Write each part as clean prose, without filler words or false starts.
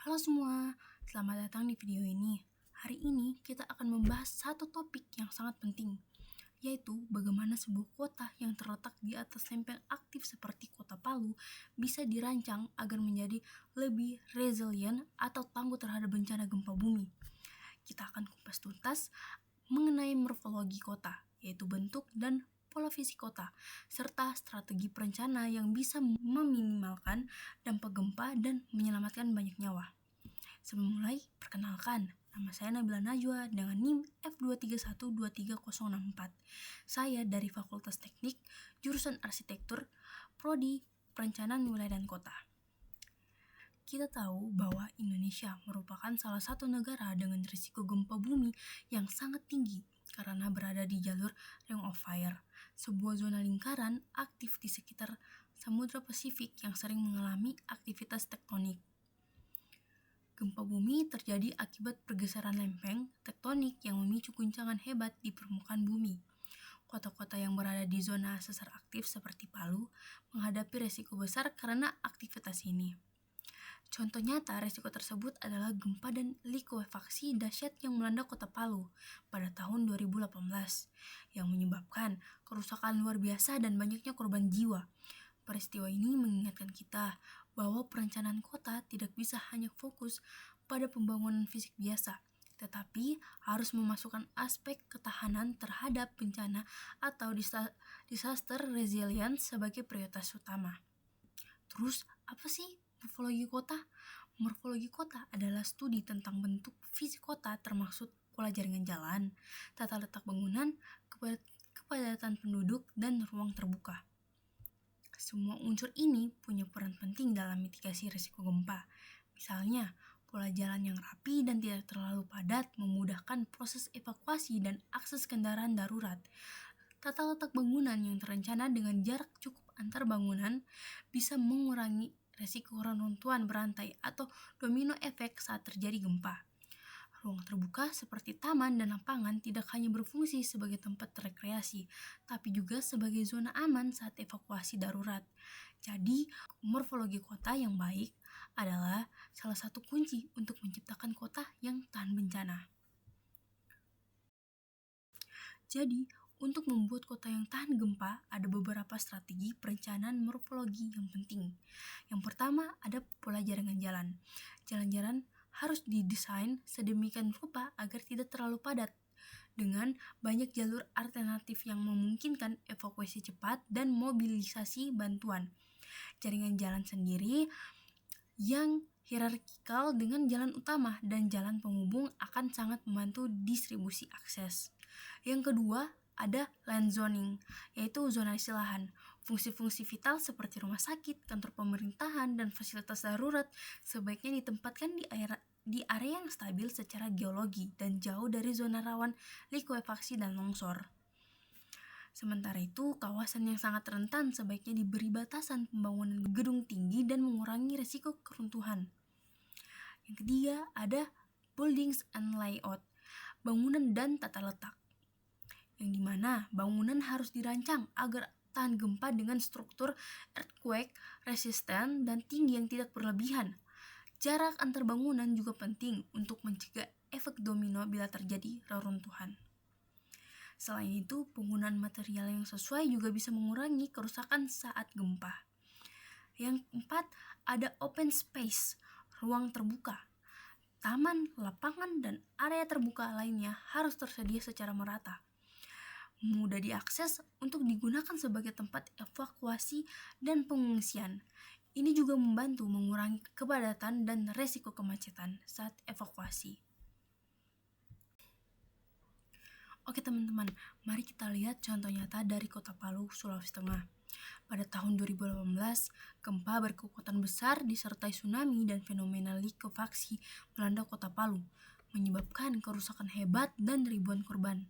Halo semua, selamat datang di video ini. Hari ini kita akan membahas satu topik yang sangat penting, yaitu bagaimana sebuah kota yang terletak di atas lempeng aktif seperti kota Palu bisa dirancang agar menjadi lebih resilient atau tangguh terhadap bencana gempa bumi. Kita akan kupas tuntas mengenai morfologi kota, yaitu bentuk dan pola fisik kota, serta strategi perencana yang bisa meminimalkan dampak gempa dan menyelamatkan banyak nyawa. Sebelum mulai, perkenalkan, nama saya Nabila Najwa dengan NIM F2312364. Saya dari Fakultas Teknik, jurusan Arsitektur, Prodi Perencanaan Wilayah dan Kota. Kita tahu bahwa Indonesia merupakan salah satu negara dengan risiko gempa bumi yang sangat tinggi karena berada di jalur Ring of Fire, sebuah zona lingkaran aktif di sekitar Samudra Pasifik yang sering mengalami aktivitas tektonik. Gempa bumi terjadi akibat pergeseran lempeng tektonik yang memicu guncangan hebat di permukaan bumi. Kota-kota yang berada di zona sesar aktif seperti Palu menghadapi resiko besar karena aktivitas ini. Contoh nyata resiko tersebut adalah gempa dan likuifaksi dahsyat yang melanda kota Palu pada tahun 2018 yang menyebabkan kerusakan luar biasa dan banyaknya korban jiwa. Peristiwa ini mengingatkan kita bahwa perencanaan kota tidak bisa hanya fokus pada pembangunan fisik biasa, tetapi harus memasukkan aspek ketahanan terhadap bencana atau disaster resilience sebagai prioritas utama. Terus, apa sih morfologi kota? Morfologi kota adalah studi tentang bentuk fisik kota termasuk pola jaringan jalan, tata letak bangunan, kepadatan penduduk, dan ruang terbuka. Semua unsur ini punya peran penting dalam mitigasi risiko gempa. Misalnya, pola jalan yang rapi dan tidak terlalu padat memudahkan proses evakuasi dan akses kendaraan darurat. Tata letak bangunan yang terencana dengan jarak cukup antar bangunan bisa mengurangi risiko reruntuhan berantai atau domino efek saat terjadi gempa. Ruang terbuka seperti taman dan lapangan tidak hanya berfungsi sebagai tempat rekreasi, tapi juga sebagai zona aman saat evakuasi darurat. Jadi, morfologi kota yang baik adalah salah satu kunci untuk menciptakan kota yang tahan bencana. Jadi, untuk membuat kota yang tahan gempa, ada beberapa strategi perencanaan morfologi yang penting. Yang pertama, ada pola jaringan jalan. Jalan-jalan harus didesain sedemikian rupa agar tidak terlalu padat, dengan banyak jalur alternatif yang memungkinkan evakuasi cepat dan mobilisasi bantuan. Jaringan jalan sendiri yang hierarkikal dengan jalan utama dan jalan penghubung akan sangat membantu distribusi akses. Yang kedua, ada land zoning, yaitu zonasi lahan. Fungsi-fungsi vital seperti rumah sakit, kantor pemerintahan, dan fasilitas darurat sebaiknya ditempatkan di area yang stabil secara geologi dan jauh dari zona rawan likuifaksi dan longsor. Sementara itu, kawasan yang sangat rentan sebaiknya diberi batasan pembangunan gedung tinggi dan mengurangi risiko keruntuhan. Yang ketiga, ada buildings and layout, bangunan dan tata letak, yang dimana bangunan harus dirancang agar tahan gempa dengan struktur earthquake resistant dan tinggi yang tidak berlebihan. Jarak antar bangunan juga penting untuk mencegah efek domino bila terjadi reruntuhan. Selain itu, penggunaan material yang sesuai juga bisa mengurangi kerusakan saat gempa. Yang keempat, ada open space, ruang terbuka. Taman, lapangan, dan area terbuka lainnya harus tersedia secara merata, mudah diakses untuk digunakan sebagai tempat evakuasi dan pengungsian. Ini juga membantu mengurangi kepadatan dan resiko kemacetan saat evakuasi. Oke teman-teman, mari kita lihat contoh nyata dari kota Palu, Sulawesi Tengah. Pada tahun 2018, gempa berkekuatan besar disertai tsunami dan fenomena likuifaksi melanda kota Palu, menyebabkan kerusakan hebat dan ribuan korban.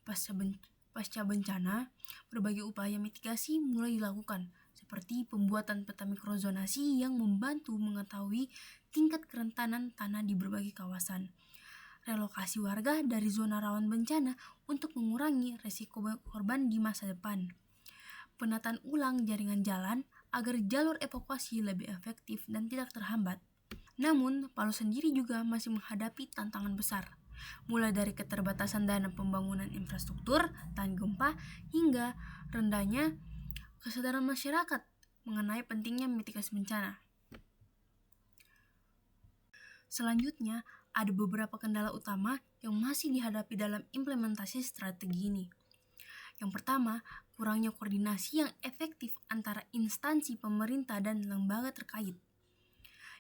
Pasca bencana, berbagai upaya mitigasi mulai dilakukan, seperti pembuatan peta mikrozonasi yang membantu mengetahui tingkat kerentanan tanah di berbagai kawasan, relokasi warga dari zona rawan bencana untuk mengurangi risiko korban di masa depan, penataan ulang jaringan jalan agar jalur evakuasi lebih efektif dan tidak terhambat, Namun, Palu sendiri juga masih menghadapi tantangan besar, mulai dari keterbatasan dana pembangunan infrastruktur, tahan gempa, hingga rendahnya kesadaran masyarakat mengenai pentingnya mitigasi bencana. Selanjutnya, ada beberapa kendala utama yang masih dihadapi dalam implementasi strategi ini. Yang pertama, kurangnya koordinasi yang efektif antara instansi pemerintah dan lembaga terkait.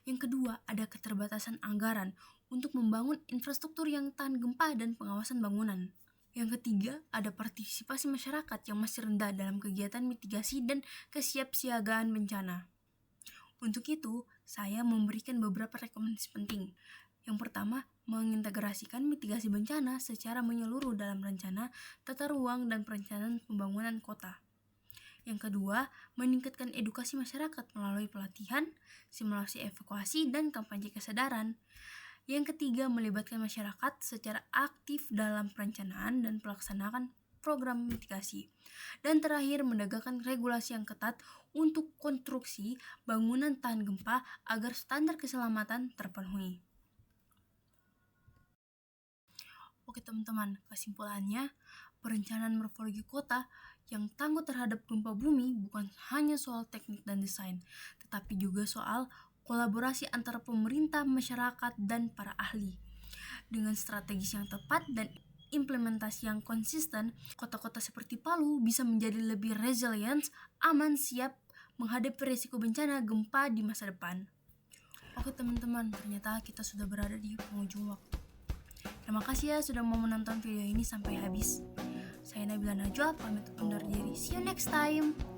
Yang kedua, ada keterbatasan anggaran untuk membangun infrastruktur yang tahan gempa dan pengawasan bangunan. Yang ketiga, ada partisipasi masyarakat yang masih rendah dalam kegiatan mitigasi dan kesiapsiagaan bencana. Untuk itu, saya memberikan beberapa rekomendasi penting. Yang pertama, mengintegrasikan mitigasi bencana secara menyeluruh dalam rencana, tata ruang, dan perencanaan pembangunan kota. Yang kedua, meningkatkan edukasi masyarakat melalui pelatihan, simulasi evakuasi, dan kampanye kesadaran. Yang ketiga, melibatkan masyarakat secara aktif dalam perencanaan dan pelaksanaan program mitigasi. Dan terakhir, menegakkan regulasi yang ketat untuk konstruksi bangunan tahan gempa agar standar keselamatan terpenuhi. Oke teman-teman, kesimpulannya, perencanaan morfologi kota yang tangguh terhadap gempa bumi bukan hanya soal teknik dan desain, tetapi juga soal kolaborasi antara pemerintah, masyarakat, dan para ahli. Dengan strategi yang tepat dan implementasi yang konsisten, kota-kota seperti Palu bisa menjadi lebih resilient, aman, siap menghadapi risiko bencana gempa di masa depan. Oke teman-teman, ternyata kita sudah berada di penghujung waktu. Terima kasih ya sudah mau menonton video ini sampai habis. Saya Nabila Najwa, pamit undur diri. See you next time.